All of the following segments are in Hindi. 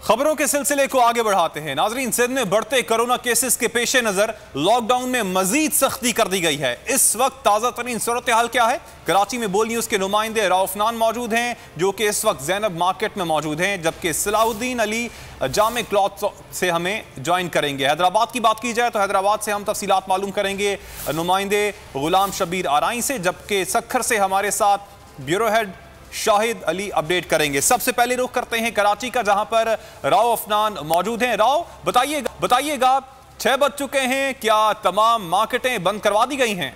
खबरों के सिलसिले को आगे बढ़ाते हैं। नाजरीन, सिंध में बढ़ते कोरोना केसेस के पेश नजर लॉकडाउन में मजीद सख्ती कर दी गई है। इस वक्त ताजा तरीन सूरत हाल क्या है? कराची में बोल न्यूज के नुमाइंदे रऊफनान मौजूद हैं, जो कि इस वक्त ज़ैनब मार्केट में मौजूद हैं, जबकि सलाहुद्दीन अली जामे क्लॉथ से हमें ज्वाइन करेंगे। हैदराबाद की बात की जाए तो हैदराबाद से हम तफसीलात मालूम करेंगे नुमाइंदे गुलाम शबीर आराई से, जबकि सखर से हमारे साथ bureau head Shahid Ali update करेंगे। सबसे पहले रुख करते हैं कराची का, जहां पर राव अफनान मौजूद हैं। राव, बताइएगा 6 बज चुके हैं, क्या तमाम मार्केटें बंद करवा दी गई हैं?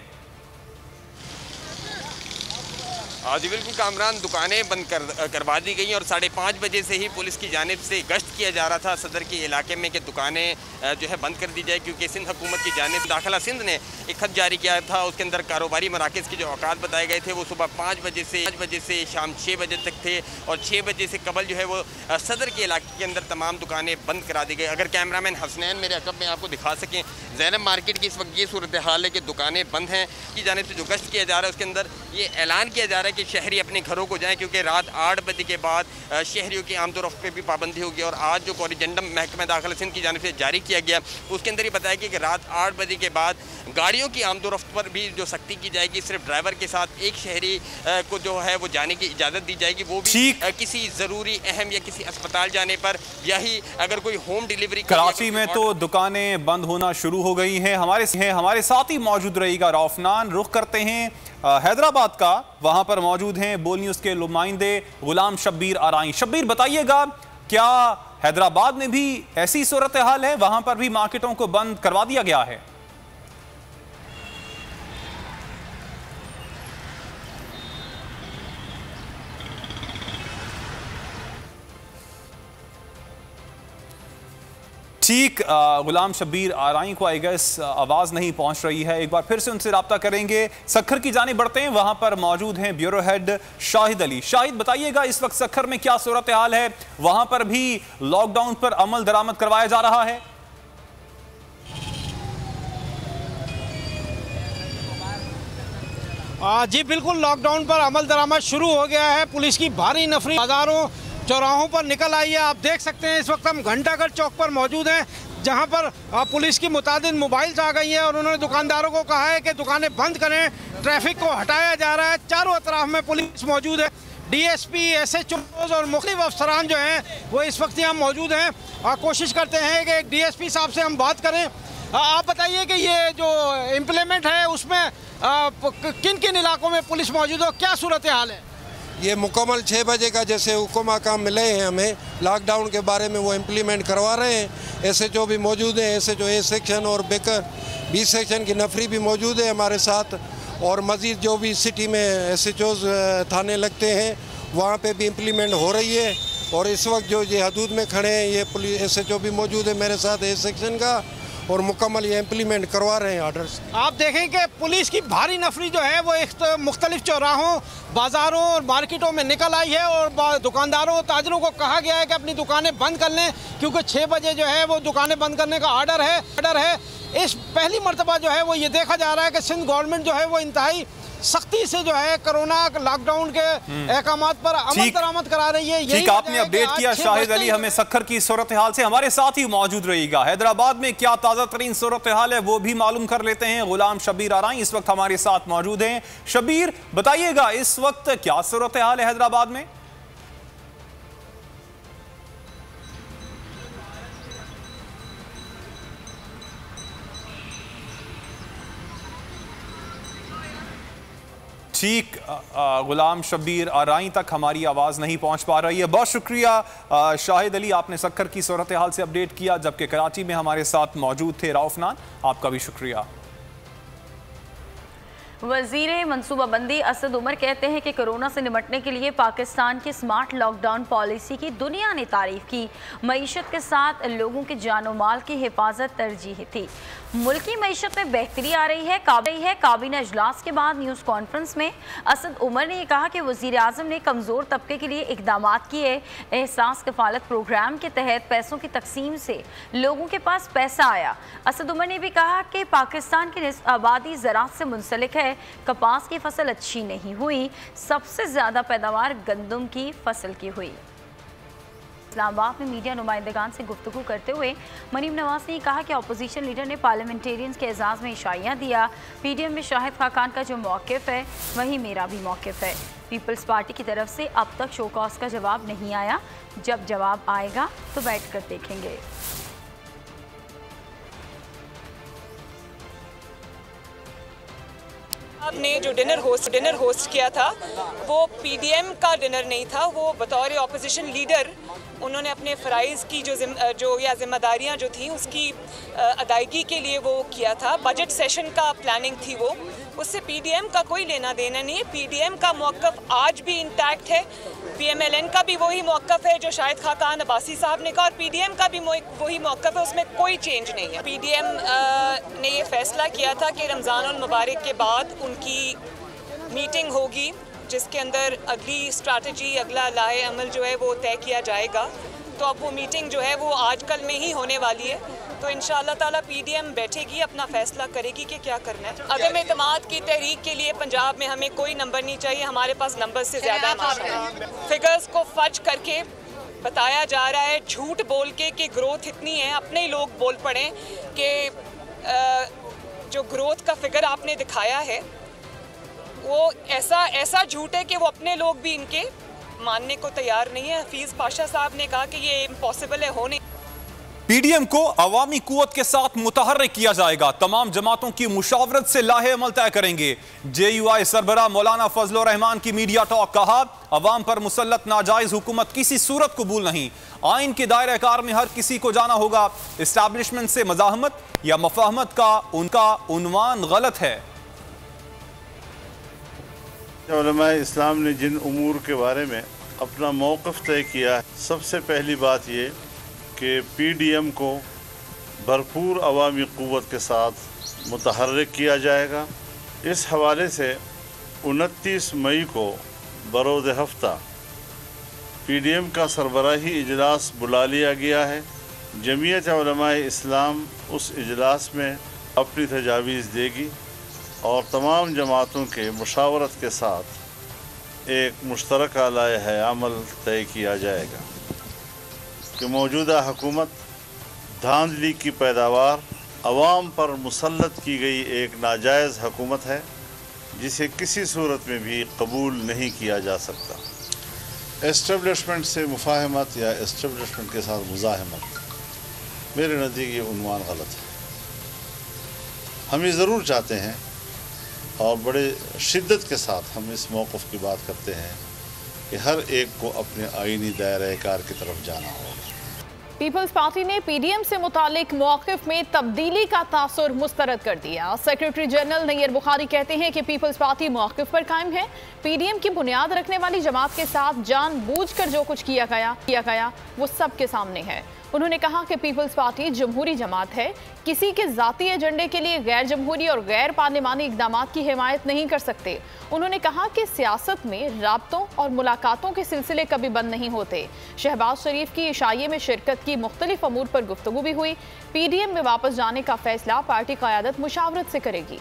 जी बिल्कुल कामरान, दुकानें बंद करवा दी गई और 5:30 बजे से ही पुलिस की जानिब से गश्त किया जा रहा था सदर के इलाके में कि दुकानें जो है बंद कर दी जाए, क्योंकि सिंध हुकूमत की जानिब दाखिला सिंध ने एक खत जारी किया था। उसके अंदर कारोबारी मराकज़ के जो औकात बताए गए थे वो सुबह 5 बजे से शाम 6 बजे तक थे, और 6 बजे से कबल जो है वो सदर के इलाके के अंदर तमाम दुकानें बंद करा दी गई। अगर कैमरामैन हसनैन मेरे अकब में आपको दिखा सकें, ज़ैनब मार्केट की इस वक्त ये सूरत हाल है कि दुकानें बंद हैं। की जानिब से जो गश्त किया जा रहा है उसके अंदर ये ऐलान किया जा रहा है कि शहरी अपने घरों को जाएं, क्योंकि रात 8 बजे के बाद शहरियों की आमदोरफ्त पे भी पाबंदी होगी। और आज जो कॉरिजेंडम महकमा दाखिला सिंध की जानिब से जारी किया गया उसके अंदर ही बताया गया कि रात 8 बजे के बाद गाड़ियों की आमदोरफ्त पर भी जो सख्ती की जाएगी। सिर्फ ड्राइवर के साथ एक शहरी को जो है वो जाने की इजाज़त दी जाएगी, वो भी किसी ज़रूरी अहम या किसी अस्पताल जाने पर, या ही अगर कोई होम डिलीवरी। कराची में तो दुकानें बंद होना शुरू हो गई हैं। हमारे साथ ही मौजूद रहेगा रऊफनान। रुख करते हैं हैदराबाद का, वहां पर मौजूद हैं बोल न्यूज के नुमाइंदे गुलाम शबीर आराई। शबीर, बताइएगा, क्या हैदराबाद में भी ऐसी सूरत हाल है? वहां पर भी मार्केटों को बंद करवा दिया गया है? ठीक, गुलाम शबीर आराई को आई गेस आवाज़ नहीं पहुंच रही है। एक बार फिर से उनसे रब्ता करेंगे। सखर की जानिब बढ़ते हैं, वहां पर मौजूद हैं ब्यूरो हेड शाहिद अली। शाहिद, बताइएगा, इस वक्त सखर में क्या सूरत हाल है? वहां पर भी लॉकडाउन पर अमल दरामद करवाया जा रहा है? जी बिल्कुल, लॉकडाउन पर अमल दरामद शुरू हो गया है। पुलिस की भारी नफरी बाजारों चौराहों पर निकल आई है। आप देख सकते हैं इस वक्त हम घंटाघर चौक पर मौजूद हैं, जहां पर पुलिस की मुतादिद मोबाइल्स आ गई हैं और उन्होंने दुकानदारों को कहा है कि दुकानें बंद करें, ट्रैफिक को हटाया जा रहा है। चारों अतराफ में पुलिस मौजूद है। DSP, SHOs और मुख्तलिफ अफसरान जो हैं वो इस वक्त यहाँ मौजूद हैं। कोशिश करते हैं कि एक DSP साहब से हम बात करें। आप बताइए कि ये जो इम्प्लीमेंट है उसमें किन किन इलाकों में पुलिस मौजूद है, क्या सूरत हाल है? ये मुकम्मल 6 बजे का जैसे हुक्म अहकाम मिले हैं हमें लॉकडाउन के बारे में, वो इम्प्लीमेंट करवा रहे हैं। SHO भी मौजूद हैं, SHO A सेक्शन और बेकर B सेक्शन की नफरी भी मौजूद है हमारे साथ। और मज़ीद जो भी सिटी में SHOs थाने लगते हैं वहाँ पे भी इम्प्लीमेंट हो रही है। और इस वक्त जो ये हदूद में खड़े हैं ये पुलिस SHO भी मौजूद है मेरे साथ A सेक्शन का, और मुकम्मल ये इम्प्लीमेंट करवा रहे हैं आर्डर्स। आप देखें कि पुलिस की भारी नफरी जो है वो एक मुख्तलिफ चौराहों, बाज़ारों और मार्केटों में निकल आई है, और दुकानदारों और ताजरों को कहा गया है कि अपनी दुकानें बंद कर लें, क्योंकि 6 बजे जो है वो दुकानें बंद करने का ऑर्डर है। इस पहली मरतबा जो है वो ये देखा जा रहा है कि सिंध गवर्नमेंट जो है वो इंतहाई सख्ती से जो है कोरोना लॉकडाउन के अहकामात पर अमल दरामद करा रही है। ठीक, आपने अपडेट किया शाहिद अली हमें सखर की सूरत हाल से। हमारे साथ ही मौजूद रहिएगा। हैदराबाद में क्या ताज़ा तरीन सूरत हाल है वो भी मालूम कर लेते हैं। गुलाम शबीर आराई इस वक्त हमारे साथ मौजूद हैं। शबीर, बताइएगा, इस वक्त क्या सूरत हाल है हैदराबाद में? ठीक, गुलाम शबीर आराई तक हमारी आवाज़ नहीं पहुंच पा रही है। बहुत शुक्रिया शाहिद अली, आपने सखर की सूरत हाल से अपडेट किया, जबकि कराची में हमारे साथ मौजूद थे रऊफनान। आपका भी शुक्रिया। वज़ीर मनसूबाबंदी असद उमर कहते हैं कि कोरोना से निपटने के लिए पाकिस्तान की स्मार्ट लॉकडाउन पॉलिसी की दुनिया ने तारीफ की। मईशत के साथ लोगों के जानो माल की हिफाजत तरजीह थी। मुल्क की मईशत में बेहतरी आ रही है। काबीना इजलास के बाद न्यूज़ कॉन्फ्रेंस में असद उमर ने कहा कि वज़ीर आज़म ने कमज़ोर तबके के लिए इकदाम किए। एहसास कफ़ालत प्रोग्राम के तहत पैसों की तकसीम से लोगों के पास पैसा आया। असद उमर ने भी कहा कि पाकिस्तान की आबादी ज़राअत से मुंसलिक है। कपास की फसल अच्छी नहीं हुई, सबसे ज़्यादा पैदावार गंदम की फसल की हुई। इस्लामाबाद में मीडिया नुमाइंदगान से गुफ्तगू करते हुए मरीम नवाज ने कहा कि अपोजिशन लीडर ने पार्लियामेंटेरियंस के एजाज़ में इशाइयाँ दिया। पीडीएम में शाहिद खाकान का जो मौक़िफ़ है वही मेरा भी मौक़िफ़ है। पीपल्स पार्टी की तरफ से अब तक शो कॉज का जवाब नहीं आया, जब जवाब आएगा तो बैठ कर देखेंगे। आपने जो डिनर होस्ट किया था वो पीडीएम का डिनर नहीं था, वो बतौर ऑपोजिशन लीडर उन्होंने अपने फ़राइज़ की जो या ज़िम्मेदारियाँ जो थी उसकी अदायगी के लिए वो किया था। बजट सेशन का प्लानिंग थी वो, उससे पीडीएम का कोई लेना देना नहीं है। पीडीएम का मौक़िफ़ आज भी इंटैक्ट है, पीएमएलएन का भी वही मौक़िफ़ है जो शाहिद खाकान अब्बासी साहब ने कहा, और पीडीएम का भी वही मौक़िफ़ है, उसमें कोई चेंज नहीं है। पीडीएम ने ये फैसला किया था कि रमज़ानुल मुबारक के बाद उनकी मीटिंग होगी जिसके अंदर अगली स्ट्रैटेजी, अगला लाए अमल जो है वो तय किया जाएगा। तो अब वो मीटिंग जो है वो आज कल में ही होने वाली है, तो इंशाअल्लाह ताला पीडीएम बैठेगी, अपना फैसला करेगी कि क्या करना है। अदम एतमाद की तहरीक के लिए पंजाब में हमें कोई नंबर नहीं चाहिए, हमारे पास नंबर से ज़्यादा है। फिगर्स को फर्ज करके बताया जा रहा है, झूठ बोल के कि ग्रोथ इतनी है। अपने ही लोग बोल पड़े कि जो ग्रोथ का फिगर आपने दिखाया है वो ऐसा झूठ है कि वो अपने लोग भी इनके मानने को तैयार नहीं है। हफीज पाशा साहब ने कहा कि ये इम्पॉसिबल है, होने। पीडीएम को अवामी कुव्वत के साथ मुतहर्रिक किया जाएगा, तमाम जमातों की मुशावरत से लाहे अमल तय करेंगे। जेयूआई सरबराह मौलाना फजल रहमान की मीडिया टॉक, कहा अवाम पर मुसल्लत नाजायज हुकूमत किसी सूरत कबूल नहीं, आइन के दायरे कार में हर किसी को जाना होगा। इस्टेब्लिशमेंट से मज़ाहमत या मफाहमत का उनका उन्वान गलत है। उलमा इस्लाम ने जिन उमूर के बारे में अपना मौक़िफ़ तय किया है, सबसे पहली बात ये कि पीडीएम को भरपूर अवामी क़ुव्वत के साथ मुतहर्रिक किया जाएगा। इस हवाले से 29 मई को बरोज़ हफ्ता पीडीएम का सरबराही इजलास बुला लिया गया है। जमीयत उलमा इस्लाम उस इजलास में अपनी तजावीज़ देगी और तमाम जमातों के मुशावरत के साथ एक मुश्तरका लाए अमल तय किया जाएगा कि मौजूदा हुकूमत धांधली की पैदावार, अवाम पर मुसल्लत की गई एक नाजायज़ हुकूमत है जिसे किसी सूरत में भी कबूल नहीं किया जा सकता। एस्टेब्लिशमेंट से मुफाहमत या एस्टेब्लिशमेंट के साथ मुज़ाहमत मेरे नज़दीक ये उन्वान गलत है। हम ये ज़रूर चाहते हैं और बड़े शिद्दत के साथ हम इस मौक़िफ़ की बात करते हैं कि हर एक को अपने आईनी दायरे कार की तरफ जाना होगा। पीपल्स पार्टी ने पीडीएम से मुतालिक मौक़िफ़ में तब्दीली का तासुर मुस्तरद कर दिया। सेक्रेटरी जनरल नैयर बुखारी कहते हैं कि पीपल्स पार्टी मौक़िफ़ पर कायम है। पीडीएम की बुनियाद रखने वाली जमात के साथ जानबूझकर जो कुछ किया गया वो सबके सामने है। उन्होंने कहा कि पीपल्स पार्टी जमहूरी जमात है, किसी के ज़ाती एजेंडे के लिए गैर जमहूरी और गैर पार्लिमानी इक़दामात की हिमायत नहीं कर सकते। उन्होंने कहा कि सियासत में राब्तों और मुलाकातों के सिलसिले कभी बंद नहीं होते। शहबाज शरीफ की इशाइये में शिरकत की मुख्तलिफ अमूर पर गुफ्तगू भी हुई। पीडीएम में वापस जाने का फैसला पार्टी क़यादत मुशावरत से करेगी।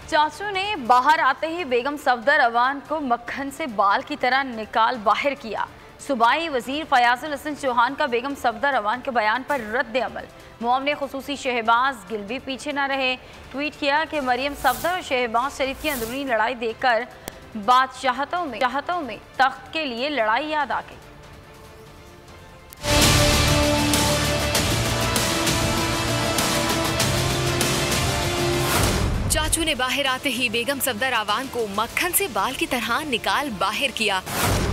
चाचू ने बाहर आते ही बेगम सफदर अवान को मक्खन से बाल की तरह निकाल बाहर किया। सूबाई वजीर फयाजुल हसन चौहान का बेगम सफदर अवान के बयान पर रद्द अमल। मुआवने खुसूसी शहबाज गिल भी पीछे न रहे। ट्वीट किया कि मरियम सफदर और शहबाज शरीफ की अंदरूनी लड़ाई देखकर बादशाहतों में तख्त के लिए लड़ाई याद आ गई। चाचू ने बाहर आते ही बेगम सफदर अवान को मक्खन से बाल की तरह निकाल बाहर किया।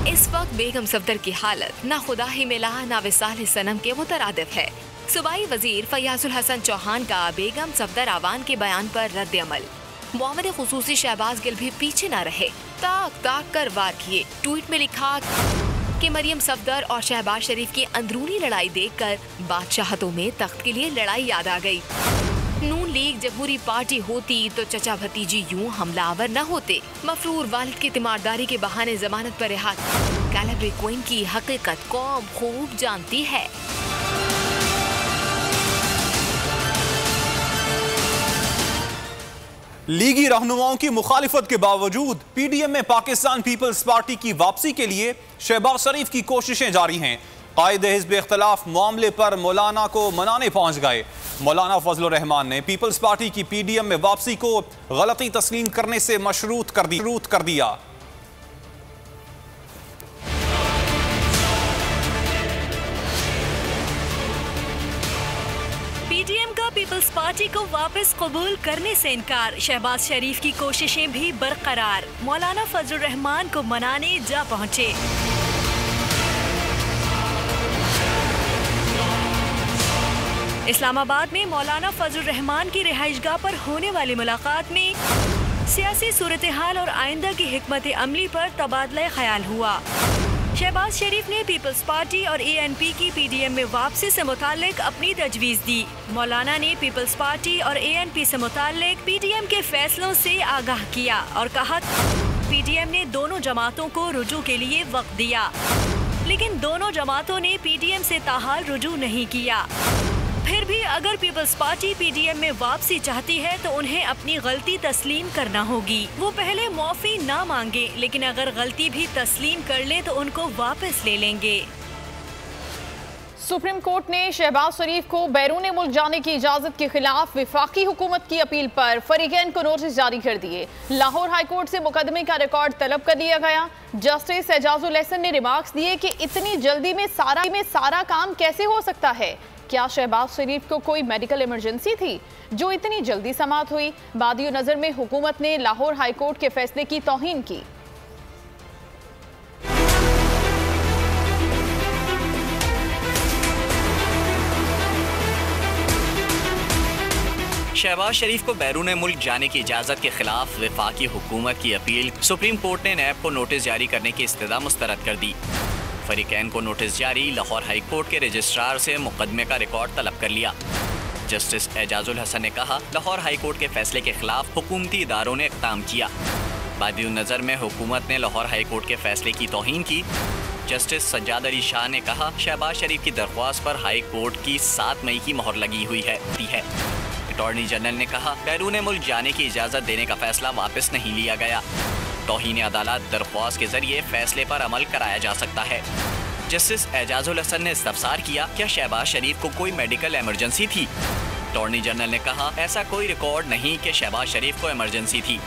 इस वक्त बेगम सफदर की हालत ना खुदा ही मिला ना विसाल सनम के मुतरादिफ है। सूबाई वजीर फयाजुल हसन चौहान का बेगम सफदर अवान के बयान पर रद्द अमल। मुआवने खुसूसी शहबाज गिल भी पीछे न रहे, ताक कर वार किए। ट्वीट में लिखा कि मरियम सफदर और शहबाज शरीफ की अंदरूनी लड़ाई देखकर बादशाहतों में तख्त के लिए लड़ाई याद आ गई। नून लीग जमहूरी पार्टी होती तो चचा भतीजी यूं हमलावर न होते। मफरूर वालिद की तीमारदारी के बहाने जमानत पर रिहा कैलाब्री क्वीन की हकीकत कौम खूब जानती है। लीगी रहनुमाओं की मुखालिफत के बावजूद पीडीएम में पाकिस्तान पीपल्स पार्टी की वापसी के लिए शहबाज शरीफ की कोशिशें जारी हैं। कायदे हिज़्ब इख्तिलाफ मामले पर मौलाना को मनाने पहुंच गए। मौलाना फजलुर रहमान ने पीपल्स पार्टी की पीडीएम में वापसी को गलती तस्लीम करने से मशरूत कर दिया। पीडीएम का पीपल्स पार्टी को वापस कबूल करने से इनकार। शहबाज शरीफ की कोशिशें भी बरकरार। मौलाना फजलुर रहमान को मनाने जा पहुंचे। इस्लामाबाद में मौलाना फजलुर रहमान की रिहाइशगाह पर होने वाली मुलाकात में सियासी सूरत हाल और आइंदा की हिकमत अमली पर तबादला ख्याल हुआ। शहबाज शरीफ ने पीपल्स पार्टी और एएनपी की पीडीएम में वापसी से मुतालिक अपनी तजवीज़ दी। मौलाना ने पीपल्स पार्टी और एएनपी से मुतालिक पीडीएम के फैसलों से आगाह किया और कहा पीडीएम ने दोनों जमातों को रुजू के लिए वक्त दिया, लेकिन दोनों जमातों ने पीडीएम से ताहाल रुजू नहीं किया। फिर भी अगर पीपल्स पार्टी पीडीएम में वापसी चाहती है तो उन्हें अपनी गलती तस्लीम करना होगी। वो पहले माफी ना मांगे, लेकिन अगर गलती भी तस्लीम कर ले तो उनको वापस ले लेंगे। सुप्रीम कोर्ट ने शहबाज शरीफ को बैरून मुल्क जाने की इजाजत के खिलाफ विफाकी हुकूमत की अपील पर फरीकैन को नोटिस जारी कर दिए। लाहौर हाई कोर्ट से मुकदमे का रिकॉर्ड तलब कर लिया गया। जस्टिस एजाजुल हसन ने रिमार्क्स दिए कि इतनी जल्दी में सारा काम कैसे हो सकता है। क्या शहबाज शरीफ को कोई मेडिकल इमरजेंसी थी जो इतनी जल्दी समाअत हुई? बादियो नजर में हुकूमत ने लाहौर हाई कोर्ट के फैसले की तौहीन की। शहबाज शरीफ को बैरून मुल्क जाने की इजाज़त के खिलाफ वफाकी हुकूमत की अपील। सुप्रीम कोर्ट ने नैब को नोटिस जारी करने की इस्तदा मुस्तरद कर दी। फरीकैन को नोटिस जारी। लाहौर हाई कोर्ट के रजिस्ट्रार से मुकदमे का रिकॉर्ड तलब कर लिया। जस्टिस एजाजुल हसन ने कहा लाहौर हाई कोर्ट के फैसले के खिलाफ हुकूमती इदारों ने इक़दाम किया। बादियो नज़र में हुकूमत ने लाहौर हाई कोर्ट के फैसले की तौहीन की। जस्टिस सज्जाद अली शाह ने कहा शहबाज शरीफ की दरख्वास्त पर हाई कोर्ट की 7 मई की मोहर लगी हुई है। अटॉर्नी जनरल ने कहा बैरून मुल्क जाने की इजाज़त देने का फैसला वापस नहीं लिया गया। तौहीन अदालत दरख्वास्त के जरिए फैसले पर अमल कराया जा सकता है। जस्टिस एजाजुल हसन ने इस्तफसार किया क्या शहबाज शरीफ को कोई मेडिकल इमरजेंसी थी? अटॉर्नी जनरल ने कहा ऐसा कोई रिकॉर्ड नहीं कि शहबाज शरीफ को इमरजेंसी थी।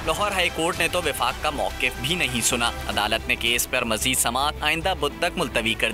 लाहौर हाई कोर्ट ने तो विफाक का मौक़िफ़ भी नहीं सुना। अदालत ने केस पर मज़ीद समाअत आइंदा बुध तक मुलतवी कर